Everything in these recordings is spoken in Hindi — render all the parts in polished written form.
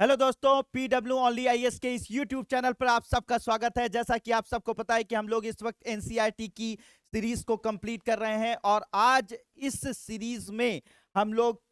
हेलो दोस्तों, पीडब्ल्यू ओनली आईएएस के इस यूट्यूब चैनल पर आप सबका स्वागत है। जैसा कि आप सबको पता है कि हम लोग इस वक्त एनसीईआरटी की सीरीज को कंप्लीट कर रहे हैं और आज इस सीरीज में हम लोग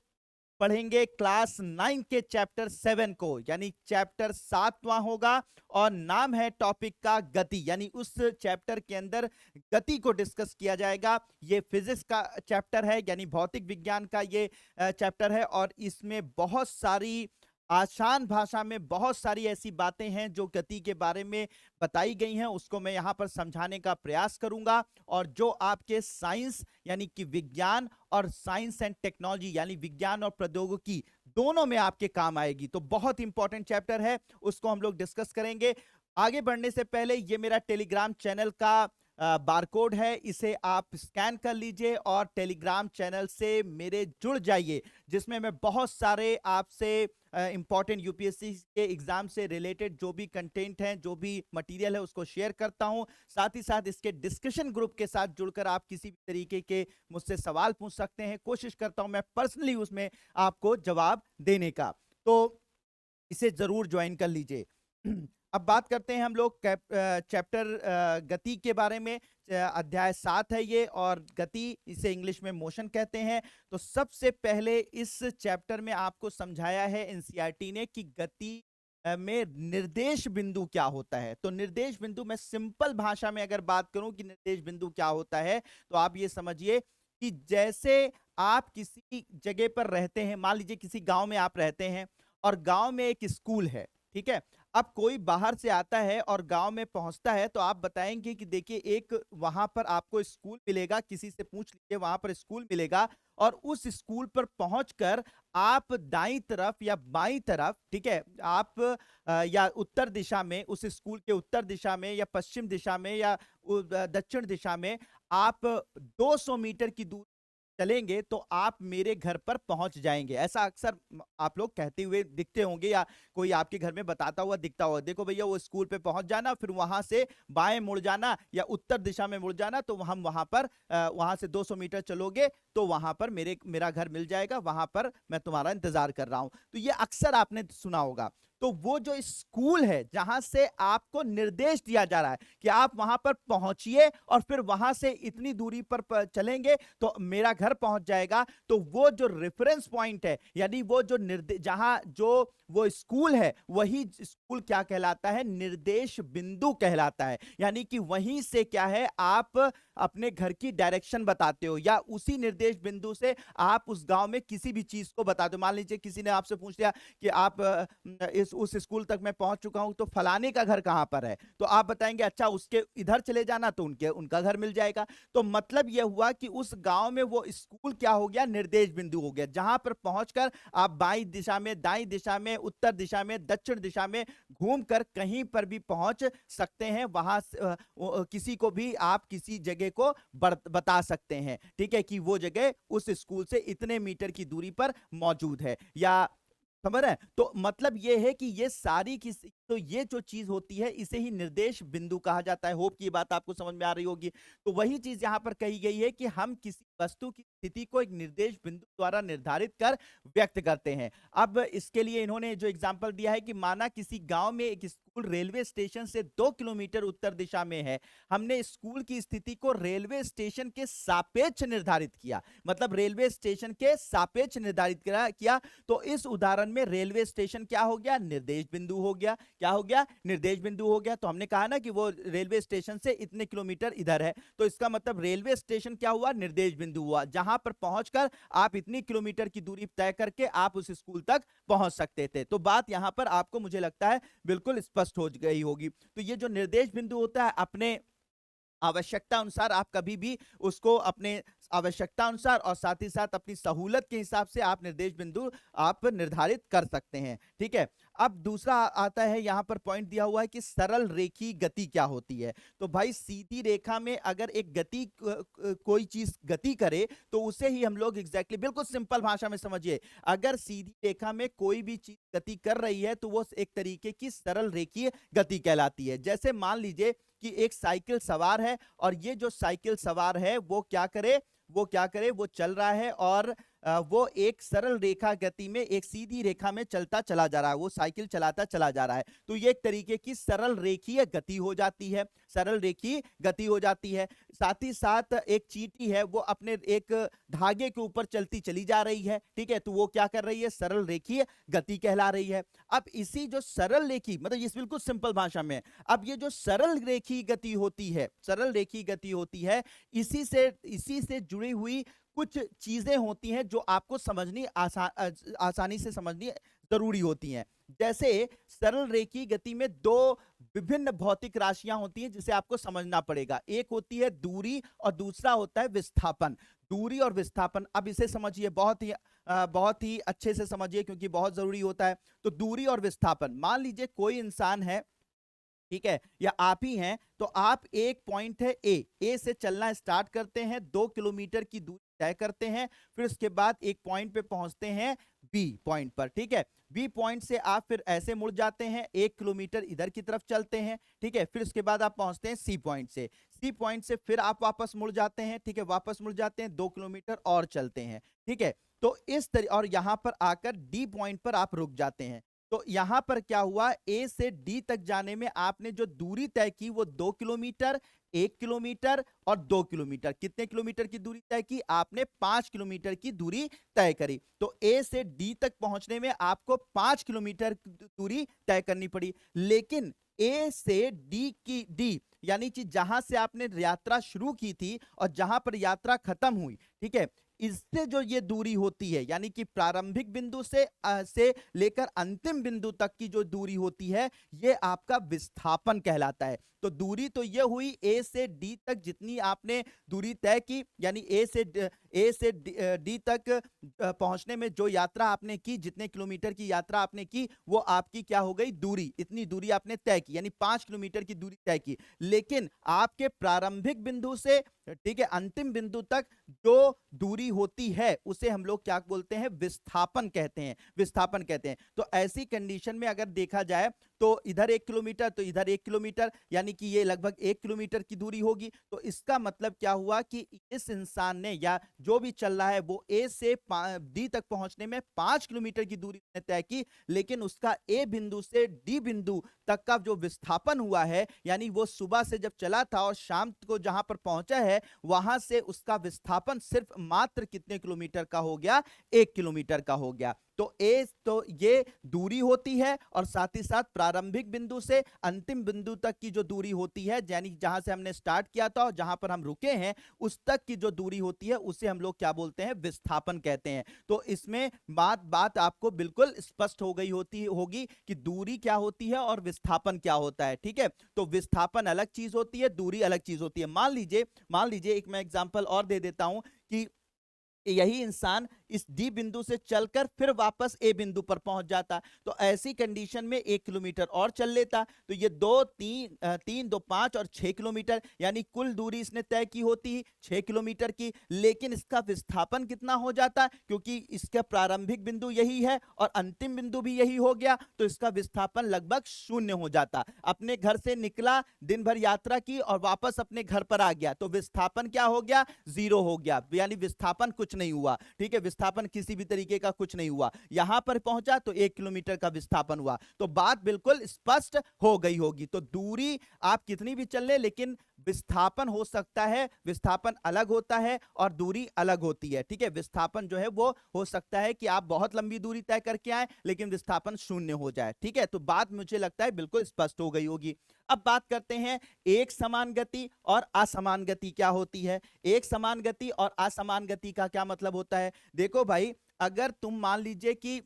पढ़ेंगे क्लास 9 के चैप्टर 7 को, यानी चैप्टर 7वां होगा और नाम है टॉपिक का गति। यानी उस चैप्टर के अंदर गति को डिस्कस किया जाएगा। ये फिजिक्स का चैप्टर है, यानी भौतिक विज्ञान का ये चैप्टर है और इसमें बहुत सारी आसान भाषा में बहुत सारी ऐसी बातें हैं जो गति के बारे में बताई गई हैं, उसको मैं यहाँ पर समझाने का प्रयास करूंगा। और जो आपके साइंस यानी कि विज्ञान और साइंस एंड टेक्नोलॉजी यानी विज्ञान और प्रौद्योगिकी दोनों में आपके काम आएगी। तो बहुत इंपॉर्टेंट चैप्टर है, उसको हम लोग डिस्कस करेंगे। आगे बढ़ने से पहले ये मेरा टेलीग्राम चैनल का बारकोड है, इसे आप स्कैन कर लीजिए और टेलीग्राम चैनल से मेरे जुड़ जाइए, जिसमें मैं बहुत सारे आपसे इंपॉर्टेंट यूपीएससी के एग्जाम से रिलेटेड जो भी कंटेंट हैं, जो भी मटेरियल है, उसको शेयर करता हूं। साथ ही साथ इसके डिस्कशन ग्रुप के साथ जुड़कर आप किसी भी तरीके के मुझसे सवाल पूछ सकते हैं। कोशिश करता हूं मैं पर्सनली उसमें आपको जवाब देने का, तो इसे जरूर ज्वाइन कर लीजिए। अब बात करते हैं हम लोग चैप्टर गति के बारे में। अध्याय 7 है ये, और गति इसे इंग्लिश में मोशन कहते हैं। तो सबसे पहले इस चैप्टर में आपको समझाया है एनसीईआरटी ने कि गति में निर्देश बिंदु क्या होता है। तो निर्देश बिंदु, मैं सिंपल भाषा में अगर बात करूं कि निर्देश बिंदु क्या होता है, तो आप ये समझिए कि जैसे आप किसी जगह पर रहते हैं, मान लीजिए किसी गांव में आप रहते हैं और गांव में एक स्कूल है, ठीक है। अब कोई बाहर से आता है और गांव में पहुंचता है, तो आप बताएंगे कि देखिए एक वहां पर आपको स्कूल मिलेगा, किसी से पूछ लीजिए, वहां पर स्कूल मिलेगा। और उस स्कूल पर पहुंचकर आप दाईं तरफ या बाईं तरफ, ठीक है, आप या उत्तर दिशा में, उस स्कूल के उत्तर दिशा में या पश्चिम दिशा में या दक्षिण दिशा में आप 200 मीटर की दूरी चलेंगे तो आप मेरे घर पर पहुंच जाएंगे। ऐसा अक्सर आप लोग कहते हुए दिखते होंगे या कोई आपके घर में बताता हुआ दिखता होगा, देखो भैया वो स्कूल पे पहुंच जाना, फिर वहां से बाएं मुड़ जाना या उत्तर दिशा में मुड़ जाना, तो हम वहां पर वहां से 200 मीटर चलोगे तो वहां पर मेरा घर मिल जाएगा, वहां पर मैं तुम्हारा इंतजार कर रहा हूं। तो ये अक्सर आपने सुना होगा। तो वो जो स्कूल है जहां से आपको निर्देश दिया जा रहा है कि आप वहां पर पहुंचिए और फिर वहां से इतनी दूरी पर चलेंगे तो मेरा घर पहुंच जाएगा, तो वो जो रेफरेंस पॉइंट है, यानी वो जो जहां जो वो स्कूल है, वही स्कूल क्या कहलाता है? निर्देश बिंदु कहलाता है। यानी कि वहीं से क्या है, आप अपने घर की डायरेक्शन बताते हो, या उसी निर्देश बिंदु से आप उस गांव में किसी भी चीज को बताते हो। मान लीजिए किसी ने आपसे पूछ लिया कि आप उस स्कूल तक मैं पहुंच चुका हूं, तो फलाने का घर कहां पर है, तो आप बताएंगे अच्छा उसके इधर चले जाना, तो उनका घर मिल जाएगा। तो मतलब यह हुआ कि उस गांव में वो स्कूल क्या हो गया? निर्देश बिंदु हो गया, जहां पर पहुंचकर आप बाईं दिशा में, दाईं दिशा में, उत्तर दिशा में, दक्षिण दिशा में घूमकर कहीं पर भी पहुंच सकते हैं। वहां किसी को भी आप किसी जगह को बता सकते हैं, ठीक है, कि वो जगह उस स्कूल से इतने मीटर की दूरी पर मौजूद है, या समझ रहे हैं? तो मतलब ये है कि ये सारी किसी, तो ये जो चीज होती है इसे ही निर्देश बिंदु कहा जाता है। होप की ये बात आपको समझ में आ रही होगी। तो वही चीज यहां पर कही गई है कि हम किसी वस्तु की स्थिति को एक निर्देश बिंदु द्वारा निर्धारित कर व्यक्त करते हैं। अब इसके लिए इन्होंने जो एग्जाम्पल दिया है कि माना किसी गांव में एक स्कूल रेलवे स्टेशन से 2 किलोमीटर उत्तर दिशा में है, हमने स्कूल की स्थिति को रेलवे स्टेशन के सापेक्ष निर्धारित किया, मतलब रेलवे स्टेशन के सापेक्ष निर्धारित किया। तो इस उदाहरण में रेलवे स्टेशन क्या हो गया? निर्देश बिंदु हो गया। क्या हो गया? निर्देश बिंदु हो गया। तो हमने कहा ना कि वो रेलवे स्टेशन से इतने किलोमीटर इधर है, तो इसका मतलब रेलवे स्टेशन क्या हुआ? निर्देश बिंदु हुआ, जहां पर पहुंचकर आप इतनी किलोमीटर की दूरी तय करके आप उस स्कूल तक पहुंच सकते थे। तो बात यहां पर आपको, मुझे लगता है, बिल्कुल स्पष्ट हो गई होगी। तो ये जो निर्देश बिंदु होता है, अपने आवश्यकता अनुसार आप कभी भी उसको अपने आवश्यकता अनुसार और साथ ही साथ अपनी सहूलत के हिसाब से आप निर्देश बिंदु आप निर्धारित कर सकते हैं, ठीक है। अब दूसरा आता है, यहां पर पॉइंट दिया हुआ है कि सरल रेखी गति क्या होती है। तो भाई सीधी रेखा में अगर एक गति कोई चीज गति करे तो उसे ही हम लोग एग्जैक्टली बिल्कुल सिंपल भाषा में समझिए, अगर सीधी रेखा में कोई भी चीज गति कर रही है तो वो एक तरीके की सरल रेखीय गति कहलाती है। जैसे मान लीजिए कि एक साइकिल सवार है और ये जो साइकिल सवार है वो क्या करे, वो चल रहा है और वो एक सरल रेखा गति में एक सीधी रेखा में चलता चला जा रहा है, वो साइकिल चलाता चला जा रहा है, तो ये एक तरीके की सरल रेखीय गति हो जाती है, सरल रेखीय गति हो जाती है। साथ ही साथ एक चींटी है वो अपने एक धागे के ऊपर चलती चली जा रही है, ठीक है, तो वो क्या कर रही है, सरल रेखीय गति कहला रही है। अब इसी जो सरल रेखी मतलब ये बिल्कुल सिंपल भाषा में, अब ये जो सरल रेखीय गति होती है, सरल रेखीय गति होती है, इसी से जुड़ी हुई कुछ चीजें होती हैं जो आपको समझनी आसानी से समझनी जरूरी होती हैं। जैसे सरल रेखीय गति में दो विभिन्न भौतिक राशियां होती हैं जिसे आपको समझना पड़ेगा। एक होती है दूरी और दूसरा होता है विस्थापन। दूरी और विस्थापन, अब इसे समझिए, बहुत ही अच्छे से समझिए क्योंकि बहुत जरूरी होता है। तो दूरी और विस्थापन, मान लीजिए कोई इंसान है, ठीक है, या आप ही हैं, तो आप एक पॉइंट है ए से चलना स्टार्ट करते हैं, 2 किलोमीटर की दूरी तय करते हैं, फिर उसके बाद एक पॉइंट पे पहुंचते हैं बी पॉइंट पर, ठीक है। बी पॉइंट से आप फिर ऐसे मुड़ जाते हैं, 1 किलोमीटर इधर की तरफ चलते हैं, ठीक है, फिर उसके बाद आप पहुंचते हैं सी पॉइंट से, सी पॉइंट से फिर आप वापस मुड़ जाते हैं, ठीक है, वापस मुड़ जाते हैं, 2 किलोमीटर और चलते हैं, ठीक है। तो इस तरह, और यहां पर आकर डी पॉइंट पर आप रुक जाते हैं। तो यहां पर क्या हुआ, ए से डी तक जाने में आपने जो दूरी तय की वो 2 किलोमीटर, 1 किलोमीटर और 2 किलोमीटर, कितने किलोमीटर की दूरी तय की आपने, 5 किलोमीटर की दूरी तय करी। तो ए से डी तक पहुंचने में आपको 5 किलोमीटर दूरी तय करनी पड़ी। लेकिन ए से डी यानी कि जहां से आपने यात्रा शुरू की थी और जहां पर यात्रा खत्म हुई, ठीक है, इससे जो ये दूरी होती है, यानी कि प्रारंभिक बिंदु से लेकर अंतिम बिंदु तक की जो दूरी होती है, ये आपका विस्थापन कहलाता है। तो दूरी तो ये हुई ए से डी तक जितनी आपने दूरी तय की, यानी ए से डी तक पहुंचने में जो यात्रा आपने की, जितने किलोमीटर की यात्रा आपने की, वो आपकी क्या हो गई, दूरी, इतनी दूरी आपने तय की, यानी 5 किलोमीटर की दूरी तय की। लेकिन आपके प्रारंभिक बिंदु से, ठीक है, अंतिम बिंदु तक जो दूरी होती है उसे हम लोग क्या बोलते हैं, विस्थापन कहते हैं, विस्थापन कहते हैं। तो ऐसी कंडीशन में अगर देखा जाए तो इधर 1 किलोमीटर तो इधर 1 किलोमीटर, यानी कि ये लगभग 1 किलोमीटर की दूरी होगी। तो इसका मतलब क्या हुआ कि इस इंसान ने या जो भी चल रहा है वो ए से डी तक पहुंचने में 5 किलोमीटर की दूरी तय की, लेकिन उसका ए बिंदु से डी बिंदु तक का जो विस्थापन हुआ है, यानी वो सुबह से जब चला था और शाम को जहां पर पहुंचा है, वहां से उसका विस्थापन सिर्फ मात्र कितने किलोमीटर का हो गया, 1 किलोमीटर का हो गया। तो ये दूरी होती है, और साथ ही साथ प्रारंभिक बिंदु से अंतिम बिंदु तक की जो दूरी होती है, यानी जहां से हमने स्टार्ट किया था और जहां पर हम रुके हैं, उस तक की जो दूरी होती है उसे हम लोग क्या बोलते हैं, विस्थापन कहते हैं। तो इसमें बात आपको बिल्कुल स्पष्ट हो गई होगी कि दूरी क्या होती है और विस्थापन क्या होता है, ठीक है। तो विस्थापन अलग चीज होती है, दूरी अलग चीज होती है। मान लीजिए एक मैं एग्जांपल और दे देता हूं कि यही इंसान इस डी बिंदु से चलकर फिर वापस ए बिंदु पर पहुंच जाता, तो ऐसी कंडीशन में 1 किलोमीटर और चल लेता, तो ये 3 2 5 और 6 किलोमीटर, यानी कुल दूरी इसने तय की होती 6 किलोमीटर की। लेकिन इसका विस्थापन कितना हो जाता, क्योंकि इसका प्रारंभिक बिंदु यही है और अंतिम बिंदु भी यही हो गया, तो इसका विस्थापन लगभग 0 हो जाता। अपने घर से निकला, दिन भर यात्रा की और वापस अपने घर पर आ गया, तो विस्थापन क्या हो गया, 0 हो गया, यानी विस्थापन कुछ नहीं हुआ, ठीक है, विस्थापन किसी भी तरीके का कुछ नहीं हुआ। यहां पर पहुंचा तो 1 किलोमीटर का विस्थापन हुआ, तो बात बिल्कुल स्पष्ट हो गई होगी। तो दूरी आप कितनी भी चल ले, लेकिन विस्थापन हो सकता है, विस्थापन अलग होता है और दूरी अलग होती है, ठीक है। विस्थापन जो है वो हो सकता है कि आप बहुत लंबी दूरी तय करके आए लेकिन विस्थापन 0 हो जाए, ठीक है। तो बात मुझे लगता है बिल्कुल स्पष्ट हो गई होगी। अब बात करते हैं एक समान गति और असमान गति क्या होती है। एक समान गति और असमान गति का क्या मतलब होता है, देखो भाई, अगर तुम मान लीजिए कि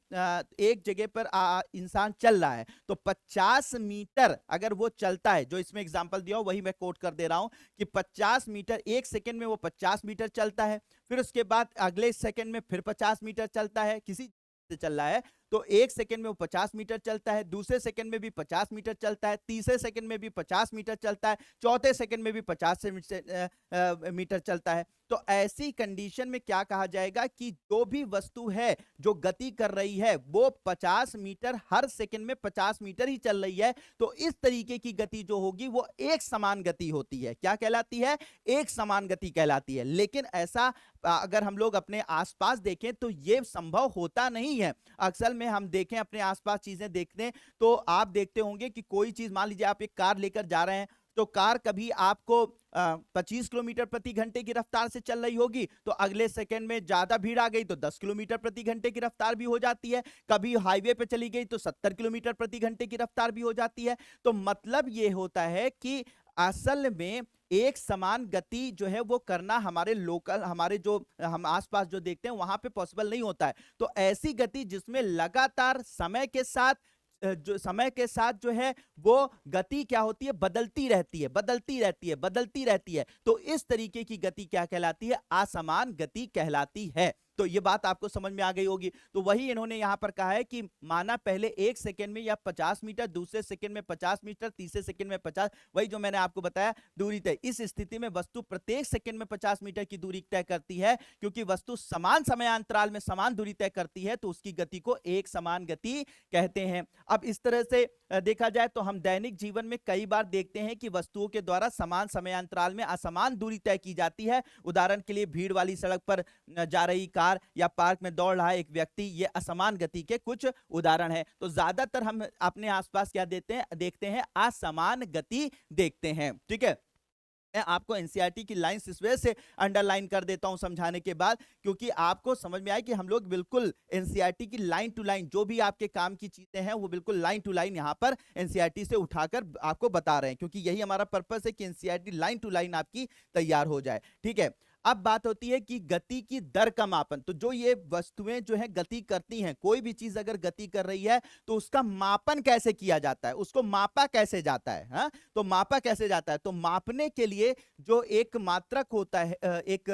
एक जगह पर इंसान चल रहा है, तो 50 मीटर अगर वो चलता है, जो इसमें एग्जांपल दिया हो वही मैं कोट कर दे रहा हूं कि 50 मीटर एक सेकंड में वो 50 मीटर चलता है, फिर उसके बाद अगले सेकंड में फिर 50 मीटर चलता है, किसी से चल रहा है, तो 1 सेकंड में वो 50 मीटर चलता है, दूसरे सेकंड में भी 50 मीटर चलता है, तीसरे सेकंड में भी 50 मीटर चलता है, चौथे सेकंड में भी 50 मीटर चलता है। तो ऐसी कंडीशन में क्या कहा जाएगा कि जो भी वस्तु है जो गति कर रही है वो 50 मीटर हर सेकंड में 50 मीटर ही चल रही है, तो इस तरीके की गति जो होगी वो एक समान गति होती है। क्या कहलाती है? एक समान गति कहलाती है। लेकिन ऐसा अगर हम लोग अपने आसपास देखें तो ये संभव होता नहीं है। अक्सर में हम देखें, अपने आसपास चीजें देखते हैं तो आप देखते होंगे कि कोई चीज, मान लीजिए आप एक कार लेकर जा रहे हैं, तो कार कभी आपको 25 किलोमीटर प्रति घंटे की रफ्तार से चल रही होगी, तो अगले सेकंड में ज्यादा भीड़ आ गई तो 10 किलोमीटर प्रति घंटे की रफ्तार भी हो जाती है। कभी हाईवे पे चली गई तो 70 किलोमीटर प्रति घंटे की रफ्तार भी हो जाती है। तो मतलब ये होता है कि असल में एक समान गति जो है वो करना हमारे लोकल, हमारे जो हम आसपास जो देखते हैं वहां पे पॉसिबल नहीं होता है। तो ऐसी गति जिसमें लगातार समय के साथ जो है वो गति क्या होती है, बदलती रहती है, बदलती रहती है, बदलती रहती है। तो इस तरीके की गति क्या कहलाती है? असमान गति कहलाती है। तो ये बात आपको समझ में आ गई होगी। तो वही इन्होंने यहां पर कहा है कि माना पहले 1 सेकंड में या 50 मीटर, दूसरे सेकंड में 50 मीटर, तीसरे सेकंड में 50, वही जो मैंने आपको बताया दूरी तय। इस स्थिति में वस्तु प्रत्येक सेकंड में 50 मीटर की दूरी तय करती है। क्योंकि वस्तु समान समयांतराल में समान दूरी तय करती है तो उसकी गति को एक समान गति कहते हैं। अब इस तरह से देखा जाए तो हम दैनिक जीवन में कई बार देखते हैं कि वस्तुओं के द्वारा समान समयांतराल में असमान दूरी तय की जाती है। उदाहरण के लिए भीड़ वाली सड़क पर जा रही कार या पार्क में दौड़ रहा एक व्यक्ति, ये असमान गति के कुछ उदाहरण है। तो ज्यादातर हम अपने आसपास क्या देखते हैं असमान गति देखते हैं। ठीक है, मैं आपको एनसीईआरटी की लाइंस इस वजह से अंडरलाइन कर देता हूं समझाने के बाद, क्योंकि आपको समझ में आए कि हम लोग बिल्कुल एनसीईआरटी की लाइन टू लाइन जो भी आपके काम की चीजें हैं वो बिल्कुल लाइन टू लाइन यहां पर एनसीईआरटी से उठाकर आपको बता रहे हैं, क्योंकि यही हमारा पर्पस है कि एनसीईआरटी लाइन टू लाइन आपकी तैयार हो जाए। ठीक है, अब बात होती है कि गति की दर का मापन। तो जो ये वस्तुएं जो है गति करती हैं, कोई भी चीज अगर गति कर रही है तो उसका मापन कैसे किया जाता है, उसको मापा कैसे जाता है? हाँ, तो मापा कैसे जाता है? तो मापने के लिए जो एक मात्रक होता है, एक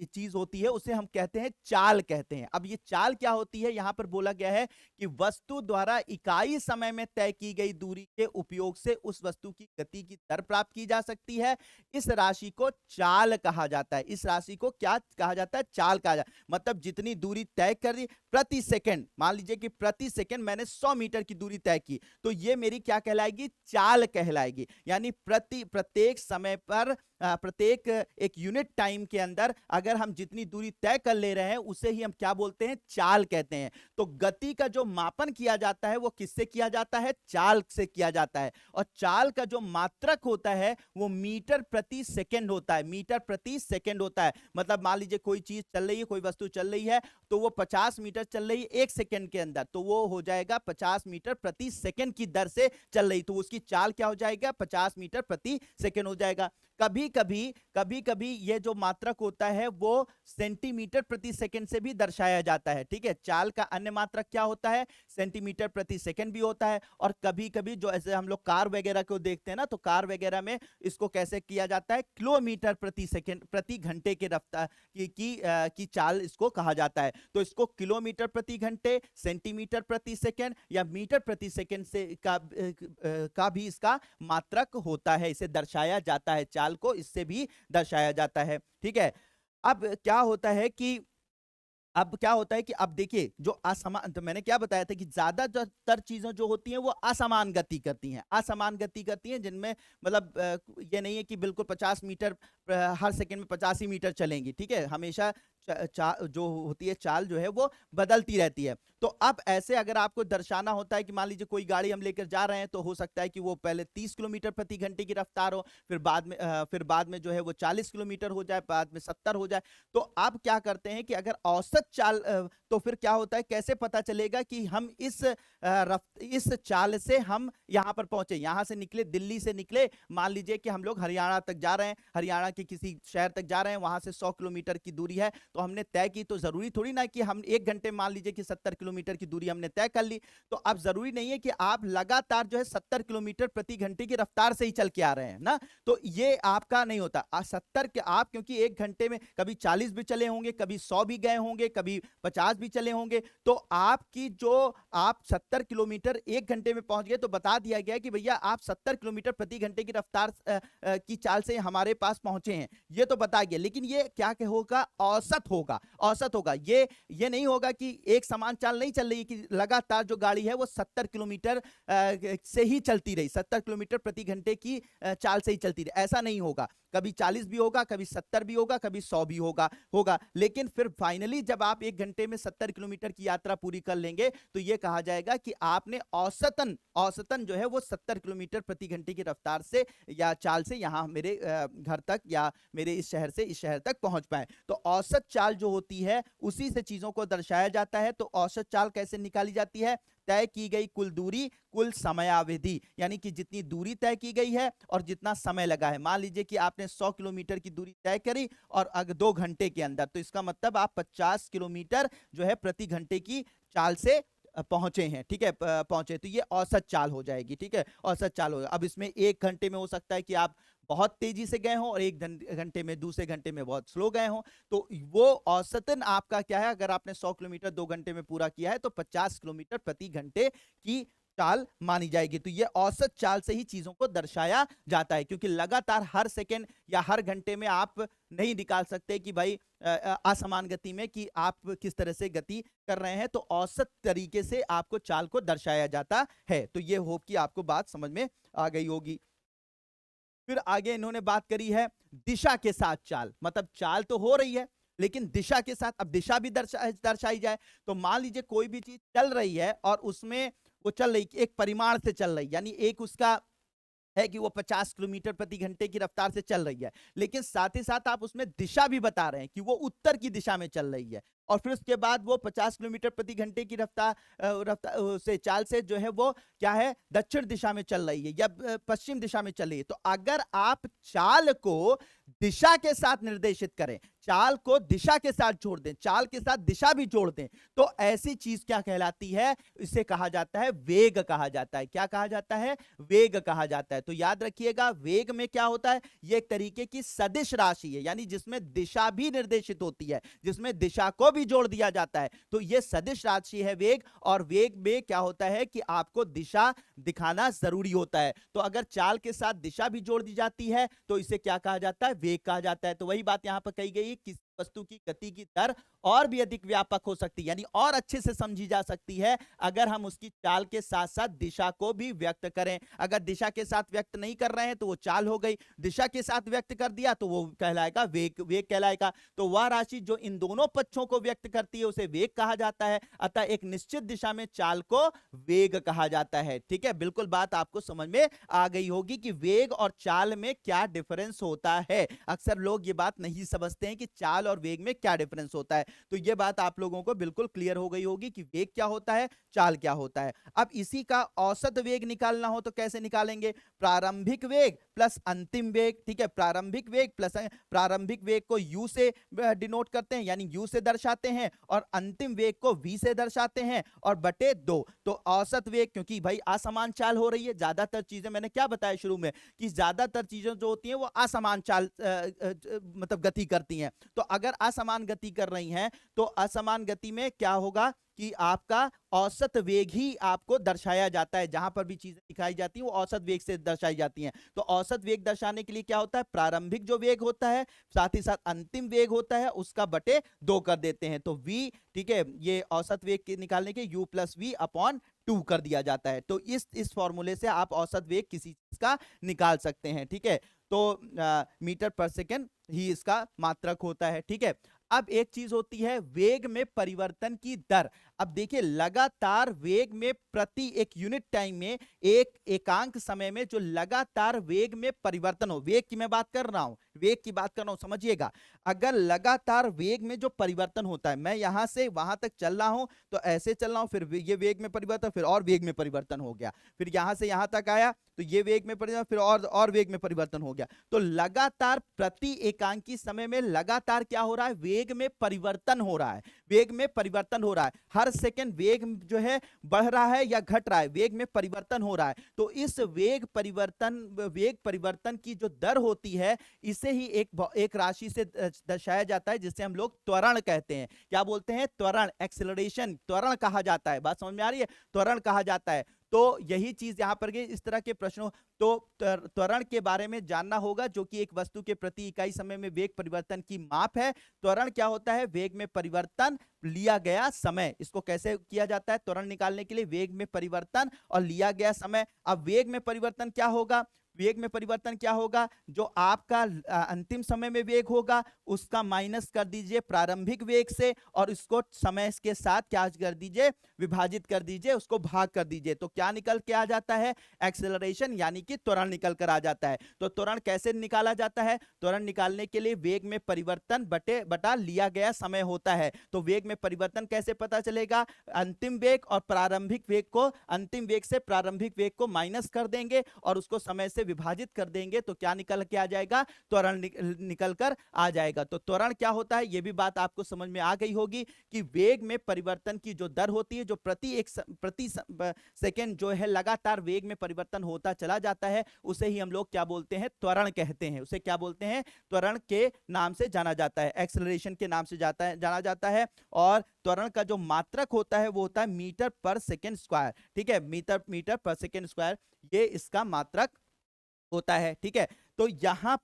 चीज होती है, उसे हम कहते हैं चाल कहते हैं। अब ये चाल क्या होती है? यहां पर बोला गया है कि वस्तु द्वारा इकाई समय में तय की गई दूरी के उपयोग से उस वस्तु की गति की दर प्राप्त की जा सकती है। इस राशि को चाल कहा जाता है। इस राशि को क्या कहा जाता है? चाल कहा जाता है। मतलब जितनी दूरी तय कर दी प्रति सेकंड, मान लीजिए कि प्रति सेकंड मैंने 100 मीटर की दूरी तय की, तो ये मेरी क्या कहलाएगी? चाल कहलाएगी। यानी प्रत्येक समय पर प्रत्येक एक यूनिट टाइम के अंदर अगर हम जितनी दूरी तय कर ले रहे हैं उसे ही हम क्या बोलते हैं? चाल कहते हैं। तो गति का जो मापन किया जाता है वो किससे किया जाता है? चाल से किया जाता है। और चाल का जो मात्रक होता है वो मीटर प्रति सेकंड होता है। मीटर प्रति सेकंड होता है। मतलब मान लीजिए कोई चीज चल रही है, कोई वस्तु चल रही है, तो वो 50 मीटर चल रही है 1 सेकंड के अंदर, तो वो हो जाएगा 50 मीटर प्रति सेकंड की दर से चल रही, तो उसकी चाल क्या हो जाएगा? 50 मीटर प्रति सेकंड हो जाएगा। कभी कभी ये जो मात्रक होता है वो सेंटीमीटर प्रति सेकंड से भी दर्शाया जाता है। ठीक है, चाल का अन्य मात्रक क्या होता है? सेंटीमीटर प्रति सेकंड भी होता है। और कभी कभी जो ऐसे हम लोग कार वगैरह को देखते हैं ना, तो कार वगैरह में इसको कैसे किया जाता है? किलोमीटर प्रति सेकंड प्रति घंटे के रफ्तार की चाल इसको कहा जाता है। तो इसको किलोमीटर प्रति घंटे, सेंटीमीटर प्रति सेकंड या मीटर प्रति सेकंड से का भी इसका मात्रक होता है। इसे दर्शाया जाता है, चाल को इससे भी दर्शाया जाता है। ठीक है, अब क्या होता है कि अब देखिए जो असमान, तो मैंने क्या बताया था कि ज्यादातर चीजें जो होती हैं वो असमान गति करती हैं। असमान गति करती हैं जिनमें मतलब ये नहीं है कि बिल्कुल 50 मीटर हर सेकंड में 50 ही मीटर चलेंगी। ठीक है, हमेशा जो होती है चाल जो है वो बदलती रहती है। तो अब ऐसे अगर आपको दर्शाना होता है कि मान लीजिए कोई गाड़ी हम लेकर जा रहे हैं, तो हो सकता है कि वो पहले 30 किलोमीटर प्रति घंटे की रफ्तार हो, फिर बाद में जो है वो 40 किलोमीटर हो जाए, बाद में 70 हो जाए। तो अब क्या करते हैं कि अगर औसत चाल, तो फिर क्या होता है, कैसे पता चलेगा कि हम इस चाल से हम यहाँ पर पहुंचे? यहाँ से निकले, दिल्ली से निकले, मान लीजिए कि हम लोग हरियाणा तक जा रहे हैं, हरियाणा के किसी शहर तक जा रहे हैं, वहां से 100 किलोमीटर की दूरी है, तो हमने तय की, तो जरूरी थोड़ी ना कि हम 1 घंटे मान लीजिए कि 70 किलोमीटर की दूरी हमने तय कर ली, तो अब जरूरी नहीं है कि आप लगातार जो है 70 किलोमीटर प्रति घंटे की रफ्तार से ही चल के आ रहे हैं ना, तो ये आपका नहीं होता। 70 के आप, क्योंकि 1 घंटे में कभी 40 भी चले होंगे, कभी 100 भी गए होंगे, कभी 50 भी चले होंगे, तो आपकी जो आप 70 किलोमीटर 1 घंटे में पहुंच गए, तो बता दिया गया कि भैया आप 70 किलोमीटर प्रति घंटे की रफ्तार की चाल से हमारे पास पहुंचे हैं, ये तो बता गया। लेकिन ये क्या होगा, औसत होगा, औसत होगा। ये नहीं होगा कि एक समान चाल नहीं चल रही, कि लगातार जो गाड़ी है वो 70 किलोमीटर से ही चलती रही, 70 किलोमीटर प्रति घंटे की चाल से ही चलती रही, ऐसा नहीं होगा। कभी 40 भी होगा, कभी 70 भी होगा, कभी 100 भी होगा। लेकिन फिर फाइनली जब आप 1 घंटे में 70 किलोमीटर की यात्रा पूरी कर लेंगे, तो यह कहा जाएगा कि आपने औसतन जो है वो 70 किलोमीटर प्रति घंटे की रफ्तार से या चाल से यहां मेरे घर तक या मेरे इस शहर से इस शहर तक पहुंच पाए। तो औसत चाल जो होती है उसी से चीजों को दर्शाया जाता है। तो औसत चाल कैसे निकाली जाती है? तय की गई कुल दूरी, कुल समयावधि, यानी कि जितनी दूरी तय की गई है और जितना समय लगा है। मान लीजिए कि आपने 100 किलोमीटर की दूरी तय करी और अगर 2 घंटे के अंदर, तो इसका मतलब आप 50 किलोमीटर जो है प्रति घंटे की चाल से पहुंचे हैं, ठीक है, पहुंचे, तो ये औसत चाल हो जाएगी, ठीक है, औसत चाल होगा। अब इसमें 1 घंटे में हो सकता है कि आप बहुत तेजी से गए हों और 1 घंटे में, दूसरे घंटे में बहुत स्लो गए हों, तो वो औसतन आपका क्या है, अगर आपने 100 किलोमीटर 2 घंटे में पूरा किया है तो 50 किलोमीटर प्रति घंटे की चाल मानी जाएगी। तो ये औसत चाल से ही चीजों को दर्शाया जाता है, क्योंकि लगातार हर सेकंड या हर घंटे में आप नहीं निकाल सकते कि भाई असमान गति में कि आप किस तरह से गति कर रहे हैं, तो औसत तरीके से आपको चाल को दर्शाया जाता है। तो ये होप कि आपको बात समझ में आ गई होगी। फिर आगे इन्होंने बात करी है दिशा के साथ चाल, मतलब चाल तो हो रही है लेकिन दिशा के साथ, अब दिशा भी दर्शाई जाए। तो मान लीजिए कोई भी चीज चल रही है और उसमें वो चल रही एक परिमाण से चल रही, यानी एक उसका है कि वो 50 किलोमीटर प्रति घंटे की रफ्तार से चल रही है, लेकिन साथ ही साथ आप उसमें दिशा भी बता रहे हैं कि वो उत्तर की दिशा में चल रही है, और फिर उसके बाद वो 50 किलोमीटर प्रति घंटे की रफ्तार से चाल से जो है वो क्या है, दक्षिण दिशा में चल रही है या पश्चिम दिशा में चल रही है। तो अगर आप चाल को दिशा के साथ निर्देशित करें, चाल को दिशा के साथ जोड़ दें, चाल के साथ दिशा भी जोड़ दें, तो ऐसी चीज क्या कहलाती है, इसे कहा जाता है वेग कहा जाता है। क्या कहा जाता है? वेग कहा जाता है। तो याद रखिएगा, वेग में क्या होता है, यह एक तरीके की सदिश राशि है, यानी जिसमें दिशा भी निर्देशित होती है, जिसमें दिशा को भी जोड़ दिया जाता है। तो यह सदिश राशि है वेग, और वेग में क्या होता है कि आपको दिशा दिखाना जरूरी होता है। तो अगर चाल के साथ दिशा भी जोड़ दी जाती है तो इसे क्या कहा जाता है, वेग कहा जाता है। तो वही बात यहां पर कही गई, किसी वस्तु की गति की दर और भी अधिक व्यापक हो सकती है, यानी और अच्छे से समझी जा सकती है अगर हम उसकी चाल के साथ साथ दिशा को भी व्यक्त करें। अगर दिशा के साथ व्यक्त नहीं कर रहे हैं तो वो चाल हो गई, दिशा के साथ व्यक्त कर दिया तो वो कहलाएगा वेग, वेग कहलाएगा। तो वह राशि जो इन दोनों पक्षों को व्यक्त करती है उसे वेग कहा जाता है। अतः एक निश्चित दिशा में चाल को वेग कहा जाता है। ठीक है, बिल्कुल बात आपको समझ में आ गई होगी कि वेग और चाल में क्या डिफरेंस होता है। अक्सर लोग ये बात नहीं समझते हैं कि चाल और वेग में क्या डिफरेंस होता है। तो यह बात आप लोगों को बिल्कुल क्लियर हो गई होगी कि वेग क्या होता है, चाल क्या होता है। अब इसी का औसत वेग निकालना हो तो कैसे निकालेंगे? प्रारंभिक वेग प्लस अंतिम वेग। ठीक है, प्रारंभिक वेग प्लस प्रारंभिक वेग को u से डिनोट करते हैं, यानी u से दर्शाते हैं, और अंतिम वेग को v से दर्शाते हैं, और बटे 2। तो औसत वेग, क्योंकि भाई असमान चाल हो रही है, ज्यादातर चीजें मैंने क्या बताया शुरू में कि ज्यादातर चीजें जो होती हैं वो असमान चाल मतलब गति करती हैं। तो अगर असमान गति कर रही हैं तो असमान गति में क्या होगा कि आपका औसत वेग ही आपको दर्शाया जाता है। जहां पर भी चीजें दिखाई जाती हैं वो औसत वेग से दर्शाई जाती हैं। तो औसत वेग दर्शाने के लिए क्या होता है, प्रारंभिक जो वेग होता है साथ ही साथ अंतिम वेग होता है उसका बटे 2 कर देते हैं। तो v, ठीक है, ये औसत वेग के निकालने के u प्लस वी अपॉन 2 कर दिया जाता है। तो इस फॉर्मूले से आप औसत वेग किसी चीज का निकाल सकते हैं। ठीक है, तो मीटर पर सेकेंड ही इसका मात्रक होता है। ठीक है, अब एक चीज होती है वेग में परिवर्तन की दर। अब देखिए, लगातार वेग में प्रति एक यूनिट टाइम में एक एकांक समय में जो लगातार वेग में परिवर्तन हो, वेग की मैं बात कर रहा हूं, वेग की बात कर रहा हूं, समझिएगा। अगर लगातार वेग में जो परिवर्तन होता है, मैं यहां से वहां तक चल रहा हूं तो ऐसे चल रहा हूं, फिर ये वेग में परिवर्तन, फिर और वेग में परिवर्तन हो गया, फिर यहां से यहां तक आया तो ये वेग में परिवर्तन, फिर और वेग में परिवर्तन हो गया। तो लगातार प्रति एकांकी समय में लगातार क्या हो रहा है, वेग में परिवर्तन हो रहा है, वेग में परिवर्तन हो रहा है। हर सेकंड वेग जो है बढ़ रहा है या घट रहा है, वेग में परिवर्तन हो रहा है। तो इस वेग परिवर्तन की जो दर होती है, इसे ही एक राशि से दर्शाया जाता है, जिसे हम लोग त्वरण कहते हैं। क्या बोलते हैं, त्वरण, एक्सेलरेशन, त्वरण कहा जाता है। बात समझ में आ रही है, त्वरण कहा जाता है। तो यही चीज यहां पर इस तरह के प्रश्नों, तो त्वरण के बारे में जानना होगा, जो कि एक वस्तु के प्रति इकाई समय में वेग परिवर्तन की माप है। त्वरण क्या होता है, वेग में परिवर्तन, लिया गया समय। इसको कैसे किया जाता है, त्वरण निकालने के लिए वेग में परिवर्तन और लिया गया समय। अब वेग में परिवर्तन क्या होगा, वेग में परिवर्तन क्या होगा, जो आपका अंतिम समय में वेग होगा उसका माइनस कर दीजिए प्रारंभिक वेग से, और इसको समय के साथ क्या कर दीजिए, विभाजित कर दीजिए, उसको भाग कर दीजिए। तो क्या निकल के आ जाता है, एक्सेलरेशन, यानी कि त्वरण निकल कर आ जाता है। तो त्वरण कैसे निकाला जाता है, त्वरण निकालने के लिए वेग में परिवर्तन बटा लिया गया समय होता है। तो वेग में परिवर्तन कैसे पता चलेगा, अंतिम वेग और प्रारंभिक वेग को, अंतिम वेग से प्रारंभिक वेग को माइनस कर देंगे और उसको समय से विभाजित कर देंगे, तो क्या निकल के आ जाएगा, त्वरण निकल कर आ जाएगा। तो त्वरण क्या होता है, यह भी बात आपको समझ में आ गई होगी कि वेग में परिवर्तन की जो दर होती है, जो प्रति सेकंड जो है लगातार वेग में परिवर्तन होता चला जाता है, उसे ही हम लोग क्या बोलते हैं, त्वरण कहते हैं। उसे क्या बोलते हैं, त्वरण के नाम से जाना जाता है, एक्सेलरेशन के नाम से जाना जाता है। और त्वरण का जो मात्रक होता है वो होता है मीटर पर सेकंड स्क्वायर। ठीक है, मीटर पर सेकंड स्क्वायर, ये इसका मात्रक होता है। ठीक है, तो यहां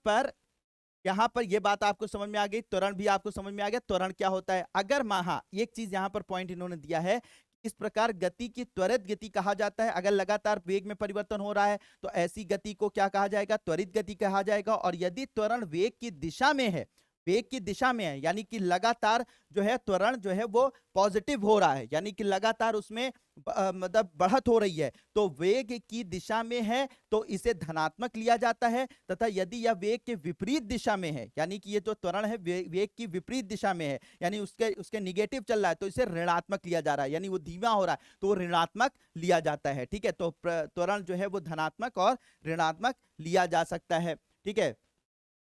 पर ये बात आपको समझ में आ गई, त्वरण भी आपको समझ में आ गया, त्वरण क्या होता है। अगर हाँ, एक चीज यहां पर पॉइंट इन्होंने दिया है, इस प्रकार गति की त्वरित गति कहा जाता है। अगर लगातार वेग में परिवर्तन हो रहा है तो ऐसी गति को क्या कहा जाएगा, त्वरित गति कहा जाएगा। और यदि त्वरण वेग की दिशा में है, वेग की दिशा में है, यानी कि लगातार जो है त्वरण जो है वो पॉजिटिव हो रहा है, यानी कि लगातार उसमें मतलब बढ़त हो रही है, तो वेग की दिशा में है तो इसे धनात्मक लिया जाता है। तथा यदि यह वेग के विपरीत दिशा में है, यानी कि ये जो त्वरण है वेग की विपरीत दिशा में है, यानी उसके निगेटिव चल रहा है, तो इसे ऋणात्मक लिया जा रहा है, यानी वो धीमा हो रहा है तो वो ऋणात्मक लिया जाता है। ठीक है, तो त्वरण जो है वो धनात्मक और ऋणात्मक लिया जा सकता है। ठीक है,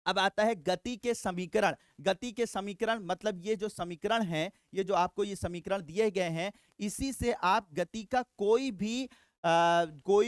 अब आता है गति के समीकरण। गति के समीकरण मतलब ये जो समीकरण है, ये जो आपको ये समीकरण दिए गए हैं, इसी से आप गति का कोई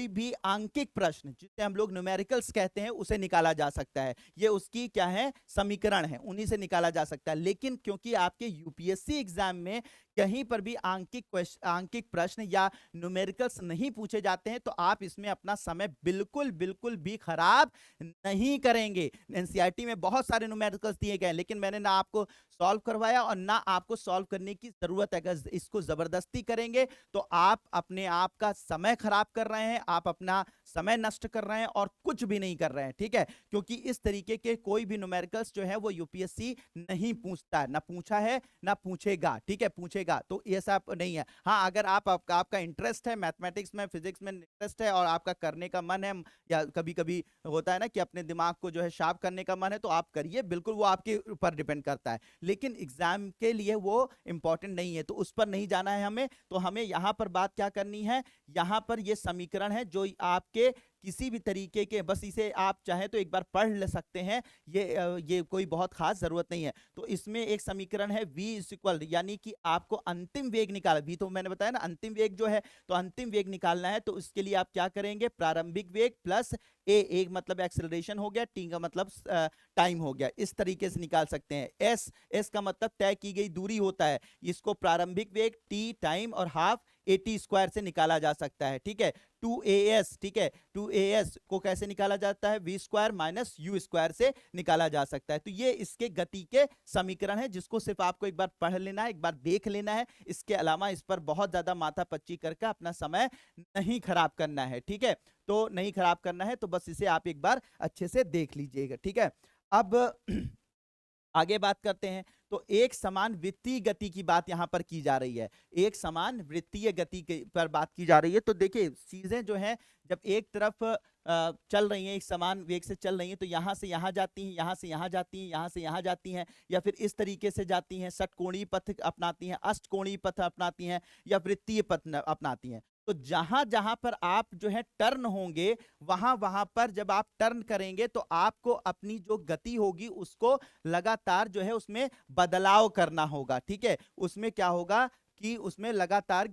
भी आंकिक प्रश्न, जिसे हम लोग न्यूमेरिकल्स कहते हैं, उसे निकाला जा सकता है। ये उसकी क्या है, समीकरण है, उन्हीं से निकाला जा सकता है। लेकिन क्योंकि आपके यूपीएससी एग्जाम में कहीं पर भी आंकिक प्रश्न या न्यूमेरिकल्स नहीं पूछे जाते हैं, तो आप इसमें अपना समय बिल्कुल भी खराब नहीं करेंगे। एनसीईआरटी में बहुत सारे न्यूमेरिकल्स दिए गए, लेकिन मैंने ना आपको सॉल्व करवाया और ना आपको सॉल्व करने की जरूरत है। अगर इसको जबरदस्ती करेंगे तो आप अपने आप का समय खराब कर रहे हैं, आप अपना समय नष्ट कर रहे हैं और कुछ भी नहीं कर रहे हैं। ठीक है, क्योंकि इस तरीके के कोई भी न्यूमेरिकल्स जो है वो यूपीएससी नहीं पूछता, ना पूछा है ना पूछेगा। ठीक है, पूछेगा तो ये सब नहीं है। हाँ, अगर आपका इंटरेस्ट है मैथमेटिक्स में, फिजिक्स में इंटरेस्ट है और आपका करने का मन है, या कभी कभी होता है ना कि अपने दिमाग को जो है शार्प करने का मन है, तो आप करिए, बिल्कुल वो आपके ऊपर डिपेंड करता है। लेकिन एग्जाम के लिए वो इंपॉर्टेंट नहीं है, तो उस पर नहीं जाना है हमें। तो हमें यहां पर बात क्या करनी है, यहां पर ये समीकरण है जो आपके किसी भी तरीके के, बस इसे आप चाहे तो एक बार पढ़ ले सकते हैं, ये कोई बहुत खास जरूरत नहीं है। तो इसमें एक समीकरण है v इक्वल, यानी कि आपको अंतिम वेग निकाला, v तो मैंने बताया ना अंतिम वेग जो है, तो अंतिम वेग निकालना है। तो इसके लिए आप क्या करेंगे, प्रारंभिक वेग प्लस ए मतलब एक्सेलरेशन हो गया, टी का मतलब टाइम हो गया, इस तरीके से निकाल सकते हैं। एस का मतलब तय की गई दूरी होता है, इसको प्रारंभिक वेग टी टाइम और हाफ एटी स्क्वायर से निकाला जा सकता है। ठीक है, 2as, ठीक है, 2as को कैसे निकाला जाता है, v square minus you square से निकाला जा सकता है। तो ये इसके गति के समीकरण है, जिसको सिर्फ आपको एक बार पढ़ लेना है, एक बार देख लेना है। इसके अलावा इस पर बहुत ज्यादा माथा पच्ची करके अपना समय नहीं खराब करना है। ठीक है, तो नहीं खराब करना है, तो बस इसे आप एक बार अच्छे से देख लीजिएगा। ठीक है, अब आगे बात करते हैं। तो एक समान वृत्तीय गति की बात यहाँ पर की जा रही है, एक समान वृत्तीय गति पर बात की जा रही है। तो देखिए चीजें जो है जब एक तरफ चल रही हैं, एक समान वेग से चल रही हैं, तो यहाँ से यहाँ जाती हैं, यहाँ से यहाँ जाती हैं, यहाँ से यहाँ जाती हैं, या फिर इस तरीके से जाती हैं, षटकोणीय पथ अपनाती हैं, अष्टकोणीय पथ अपनाती हैं, या वृत्तीय पथ अपनाती हैं। तो जहां जहां पर आप जो है टर्न होंगे, वहां वहां पर जब आप टर्न करेंगे तो आपको अपनी जो गति होगी उसको लगातार जो है उसमें बदलाव करना होगा। ठीक है, उसमें क्या होगा कि उसमें लगातार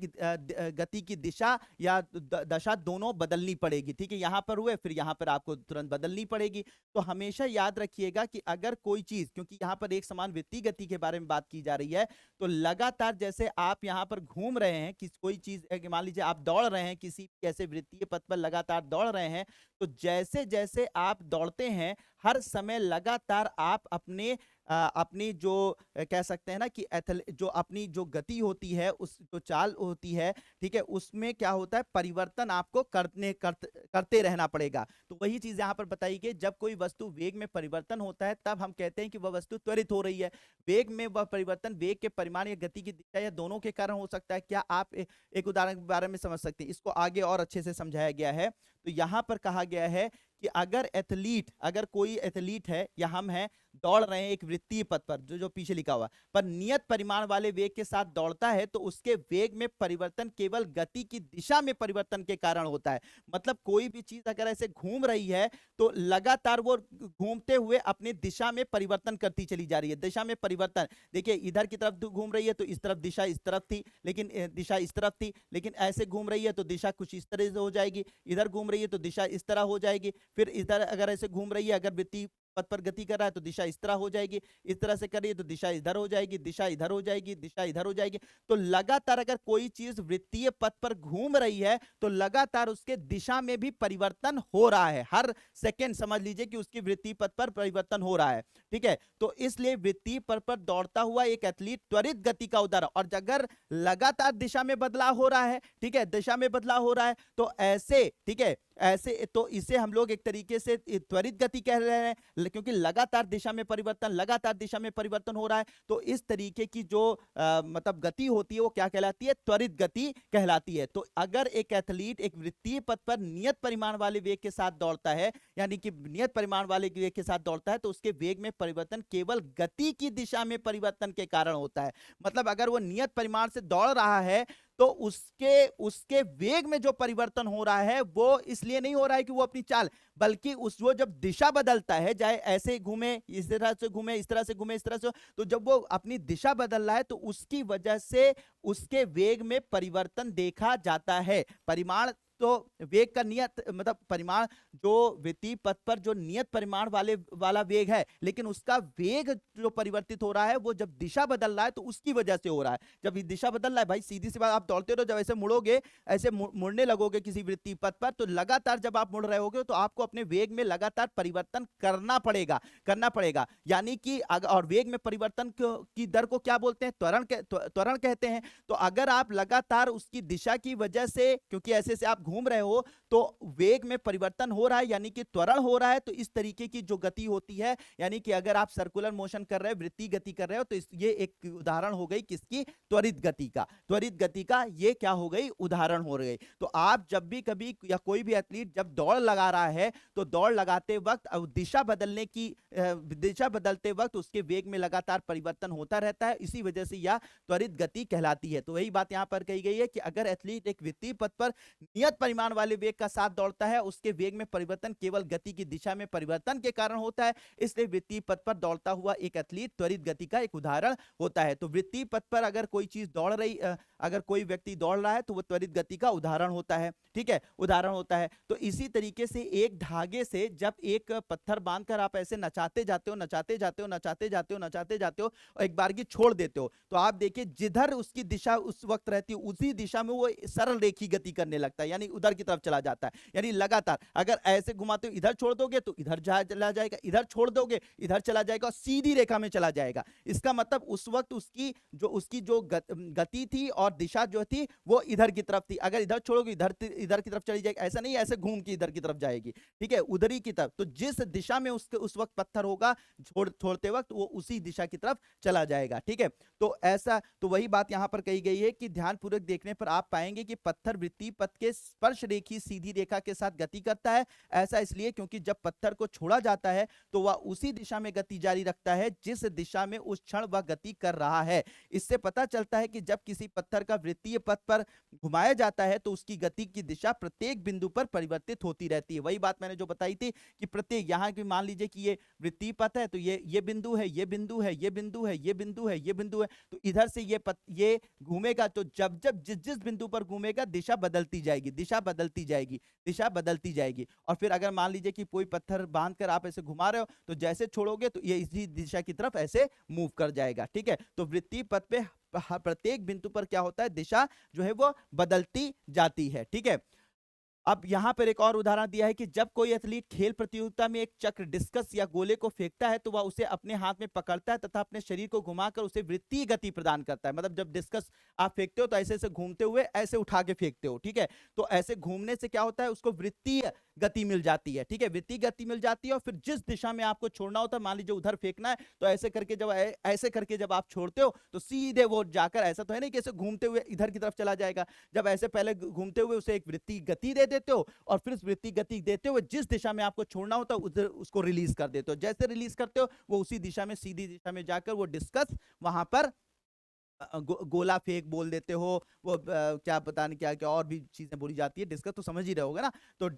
गति की दिशा या दशा दोनों बदलनी पड़ेगी। ठीक है, यहां पर हुए फिर यहां पर आपको तुरंत बदलनी पड़ेगी। तो हमेशा याद रखिएगा कि अगर कोई चीज, क्योंकि यहां पर एक समान वृत्तीय गति के बारे में बात की जा रही है, तो लगातार जैसे आप यहां पर घूम रहे हैं, किस कोई चीज मान लीजिए आप दौड़ रहे हैं, किसी ऐसे वृत्तीय पथ पर लगातार दौड़ रहे हैं, तो जैसे जैसे आप दौड़ते हैं हर समय लगातार आप अपनी जो कह सकते हैं ना कि जो अपनी जो गति होती है, उस जो चाल होती है, ठीक है, उसमें क्या होता है, परिवर्तन आपको करते रहना पड़ेगा। तो वही चीज यहाँ पर बताई गई, जब कोई वस्तु वेग में परिवर्तन होता है तब हम कहते हैं कि वह वस्तु त्वरित हो रही है। वेग में वह परिवर्तन वेग के परिमाण या गति की दिशा या दोनों के कारण हो सकता है। क्या आप एक उदाहरण के बारे में समझ सकते हैं? इसको आगे और अच्छे से समझाया गया है। तो यहां पर कहा गया है कि अगर कोई एथलीट है या हम हैं, दौड़ रहे हैं एक वृत्तीय पथ पर, जो पीछे लिखा हुआ, पर नियत परिमाण वाले वेग के साथ दौड़ता है, तो उसके वेग में परिवर्तन केवल गति की दिशा में परिवर्तन के कारण होता है। मतलब कोई भी चीज अगर ऐसे घूम रही है तो लगातार वो घूमते हुए अपनी दिशा में परिवर्तन करती चली जा रही है। दिशा में परिवर्तन, देखिए इधर की तरफ घूम रही है तो इस तरफ दिशा इस तरफ थी, लेकिन दिशा इस तरफ थी, लेकिन ऐसे घूम रही है तो दिशा कुछ इस तरह से हो जाएगी, इधर घूम रही है तो दिशा इस तरह हो जाएगी, फिर इधर अगर ऐसे घूम रही है, अगर वृत्तीय पथ पर गति कर रहा है तो दिशा इस तरह हो जाएगी, इस तरह से करिए तो दिशा इधर हो जाएगी, दिशा इधर हो जाएगी, दिशा इधर हो जाएगी। तो लगातार अगर कोई चीज वृत्तीय पथ पर घूम रही है तो लगातार उसके दिशा में भी परिवर्तन हो रहा है, हर सेकंड समझ लीजिए कि उसकी वृत्तीय पथ पर परिवर्तन हो रहा है। ठीक है, तो इसलिए वृत्तीय पथ पर दौड़ता हुआ एक एथलीट त्वरित गति का उदाहरण। और अगर लगातार दिशा में बदलाव हो रहा है, ठीक है, दिशा में बदलाव हो रहा है, तो ऐसे, ठीक है, ऐसे तो इसे हम लोग एक तरीके से त्वरित गति कह रहे हैं, क्योंकि लगातार दिशा में परिवर्तन हो रहा है। तो इस तरीके की जो मतलब गति होती है वो क्या कहलाती है? त्वरित गति कहलाती है। तो अगर एक एथलीट एक वृत्तीय पथ पर नियत परिमाण वाले वेग के साथ दौड़ता है, यानी कि नियत परिमाण वाले वेग के साथ दौड़ता है, तो उसके वेग में परिवर्तन केवल गति की दिशा में परिवर्तन के कारण होता है। मतलब अगर वो नियत परिमाण से दौड़ रहा है तो उसके वेग में जो परिवर्तन हो रहा है वो इसलिए नहीं हो रहा है कि वो अपनी चाल, बल्कि वो जब दिशा बदलता है, चाहे ऐसे घूमे, इस तरह से घूमे, इस तरह से घूमे, इस तरह से, तो जब वो अपनी दिशा बदल रहा है तो उसकी वजह से उसके वेग में परिवर्तन देखा जाता है। परिमाण तो वेग का नियत मतलब परिमाण जो वृत्तीय पथ पर जो नियत परिमाण वाला वेग है, लेकिन उसका वेग जो परिवर्तित हो रहा है वो जब दिशा बदल रहा है तो उसकी वजह से हो रहा है। जब ये दिशा बदल रहा है, भाई सीधी सी बात, आप दौड़ते रहो, जब ऐसे मुड़ोगे, ऐसे मुड़ने लगोगे किसी वृत्तीय पथ पर, तो लगातार जब आप मुड़ रहे होगे तो आपको अपने वेग में लगातार परिवर्तन करना पड़ेगा। यानी कि और वेग में परिवर्तन की दर को क्या बोलते हैं? त्वरण कहते हैं। तो अगर आप लगातार उसकी दिशा की वजह से, क्योंकि ऐसे से आप घूम रहे हो तो वेग में परिवर्तन हो रहा है, यानी कि त्वरण हो रहा है, तो इस तरीके की जो गति होती है, यानी कि अगर आप सर्कुलर मोशन कर रहे हो, वृत्तीय गति कर रहे हो, तो ये एक उदाहरण हो गई किसकी? त्वरित गति का ये क्या हो गई? उदाहरण हो गई। तो आप जब भी कभी या कोई भी एथलीट जब दौड़ लगा रहा है तो दौड़ लगाते वक्त दिशा बदलते वक्त उसके वेग में लगातार परिवर्तन होता रहता है, इसी वजह से यह त्वरित गति कहलाती है। तो वही बात यहां पर कही गई है कि अगर एथलीट एक वृत्तीय पथ पर नियत परिमाण वाले वेग का साथ दौड़ता है, उसके वेग में परिवर्तन केवल गति की दिशा में परिवर्तन के कारण होता है, इसलिए वृत्तीय पथ पर दौड़ता हुआ एक एथलीट त्वरित गति का एक उदाहरण होता है। तो वृत्तीय पथ पर अगर कोई चीज अगर कोई व्यक्ति दौड़ रहा है तो वो त्वरित गति का उदाहरण होता है। ठीक है, उदाहरण होता है। तो इसी तरीके से एक धागे से जब एक पत्थर बांधकर आप ऐसे नचाते जाते हो और एक बार की छोड़ देते हो, तो आप देखिए जिधर उसकी दिशा उस वक्त रहती है उसी दिशा में वो सरल रेखी गति करने लगता है, यानी उधर की तरफ चला जाता है। यानी लगातार अगर ऐसे घुमाते हो इधर छोड़ दोगे तो इधर चला जाएगा, इधर छोड़ दोगे इधर चला जाएगा और सीधी रेखा में चला जाएगा। इसका मतलब उस वक्त उसकी जो गति थी और दिशा जो थी वो इधर की तरफ थी। अगर इधर छोड़ोगे इधर की तरफ चली जाएगी, ऐसा नहीं ऐसे घूम के इधर की तरफ जाएगी, ठीक है, उधरी की तरफ। तो जिस दिशा में उसके उस वक्त पत्थर होगा छोड़ते वक्त वो उसी दिशा की तरफ चला जाएगा, ठीक है। तो ऐसा, तो वही बात यहां पर कही गई है कि ध्यानपूर्वक देखने पर आप पाएंगे कि पत्थर वृत्तीय पथ के स्पर्श रेखी सीधी रेखा के साथ गति करता है। ऐसा इसलिए क्योंकि जब पत्थर को छोड़ा जाता है तो वह उसी दिशा में गति जारी रखता है जिस दिशा में उस क्षण वह गति कर रहा है। इससे पता चलता है कि जब किसी पत्थर का वृत्तीय पथ पर घुमाया जाता है तो उसकी गति की दिशा प्रत्येक बिंदु पर परिवर्तित होती रहती है। वही बात मैंने जो बताई थी कि प्रत्येक, यहां की मान लीजिए कि ये वृत्तीय पथ है तो ये बिंदु है, ये बिंदु है, ये बिंदु है, ये बिंदु है, ये बिंदु है, तो इधर से ये घूमेगा तो जब जब जिस जिस बिंदु पर घूमेगा दिशा बदलती जाएगी, दिशा बदलती जाएगी, दिशा बदलती जाएगी। और फिर अगर मान लीजिए कि कोई पत्थर बांध कर आप ऐसे घुमा रहे हो तो जैसे छोड़ोगे तो ये इसी दिशा की तरफ ऐसे मूव कर जाएगा, ठीक है। तो वृत्तीय पथ पे प्रत्येक बिंदु पर क्या होता है, दिशा जो है वो बदलती जाती है, ठीक है। अब यहां पर एक और उदाहरण दिया है कि जब कोई एथलीट खेल प्रतियोगिता में एक चक्र, डिस्कस या गोले को फेंकता है तो वह उसे अपने हाथ में पकड़ता है तथा अपने शरीर को घुमाकर उसे वृत्तीय गति प्रदान करता है। मतलब जब डिस्कस आप फेंकते हो तो ऐसे ऐसे घूमते हुए ऐसे उठा के फेंकते हो, ठीक है। तो ऐसे घूमने से क्या होता है, उसको वृत्तीय गति मिल जाती है, ठीक है, वृत्तीय गति मिल जाती है। और फिर जिस दिशा में आपको छोड़ना होता है, मान लीजिए उधर फेंकना है तो ऐसे करके जब आप छोड़ते हो तो सीधे वो जाकर, ऐसा तो है नहीं कि ऐसे घूमते हुए इधर की तरफ चला जाएगा। जब ऐसे पहले घूमते हुए उसे एक वृत्तीय गति दे देते हो और फिर उस वृत्तीय गति देते हुए जिस दिशा में आपको छोड़ना होता है उधर उसको रिलीज कर देते हो। जैसे रिलीज करते हो वो उसी दिशा में, सीधी दिशा में जाकर वो डिस्कस वहां पर गोला फेंक बोल देते हो, वो क्या पता नहीं क्या क्या और भी चीजें बोली जाती है। डिस्कस तो समझ ही रहे होगे ना। तो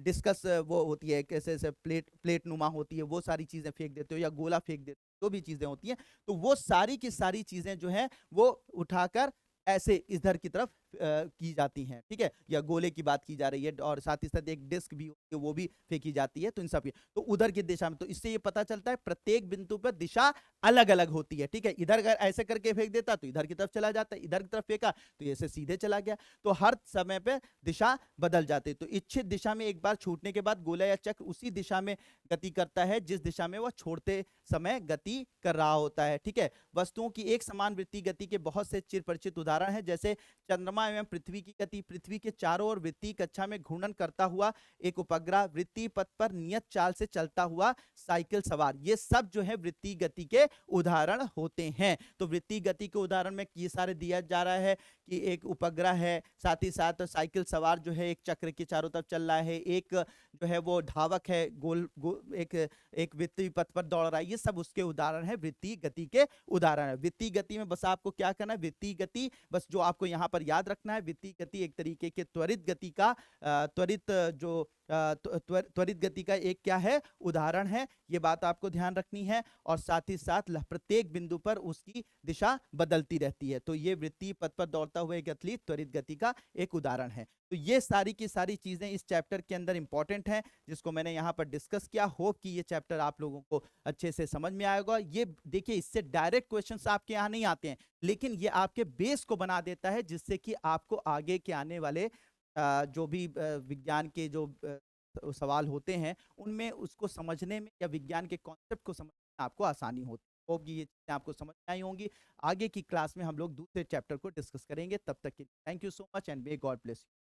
डिस्कस वो होती है कैसे ऐसे प्लेट नुमा होती है, वो सारी चीजें फेंक देते हो या गोला फेंक देते हो, जो भी चीजें होती हैं तो वो सारी की सारी चीजें जो है वो उठाकर ऐसे इधर की तरफ की जाती हैं, ठीक है। या गोले की बात की जा रही है और साथ ही साथ एक डिस्क भी होती है वो भी फेंकी जाती है। तो इन सब की तो उधर की दिशा में, तो इससे ये पता चलता है प्रत्येक बिंदु पर दिशा अलग अलग होती है, ठीक है। इधर अगर ऐसे करके फेंक देता तो इधर की तरफ चला जाता, इधर की तरफ फेंका तो ऐसे सीधे चला गया। तो हर समय पे दिशा बदल जाती है। तो इच्छित दिशा में एक बार छूटने के बाद गोला या चक्र उसी दिशा में गति करता है जिस दिशा में वह छोड़ते समय गति कर रहा होता है, ठीक है। वस्तुओं की एक समान वृत्तीय गति के बहुत से चिर परिचित उदाहरण हैं, जैसे चंद्रमा एवं पृथ्वी की गति, पृथ्वी के चारों ओर वृत्तीय कक्षा में घूर्णन करता हुआ एक उपग्रह, वृत्तीय पथ पर नियत चाल से चलता हुआ साइकिल सवार, ये सब जो है वृत्तीय गति के उदाहरण होते हैं। तो वृत्तीय गति के उदाहरण में ये सारे दिया जा रहा है कि एक उपग्रह है, साथ ही साथ साइकिल सवार जो है एक चक्र के चारों तरफ चल रहा है, एक जो है वो धावक है एक वृत्तीय पथ पर दौड़ रहा है। ये सब उसके उदाहरण है, वृत्तीय गति के उदाहरण है। वृत्तीय गति में बस आपको क्या करना है, वृत्तीय गति बस जो आपको यहाँ पर याद रखना है, वृत्तीय गति एक तरीके के त्वरित गति का त्वरित गति का एक क्या है, उदाहरण है। ये बात आपको ध्यान रखनी है। और साथ ही साथ प्रत्येक बिंदु पर उसकी दिशा बदलती रहती है। तो ये वृत्तीय पथ पर दौड़ता हुआ एक एथलीट त्वरित गति का एक उदाहरण है। तो ये सारी की सारी चीजें इस चैप्टर के अंदर इंपॉर्टेंट हैं, जिसको मैंने यहाँ पर डिस्कस किया। होप कि ये चैप्टर आप लोगों को अच्छे से समझ में आएगा। ये देखिए, इससे डायरेक्ट क्वेश्चंस आपके यहाँ नहीं आते हैं, लेकिन ये आपके बेस को बना देता है, जिससे कि आपको आगे के आने वाले जो भी विज्ञान के जो सवाल होते हैं उनमें उसको समझने में या विज्ञान के कॉन्सेप्ट को समझने में आपको आसानी होती है। होप कि ये चीजें आपको समझ में आई होंगी। आगे की क्लास में हम लोग दूसरे चैप्टर को डिस्कस करेंगे। तब तक के लिए thank you so much and may God bless you.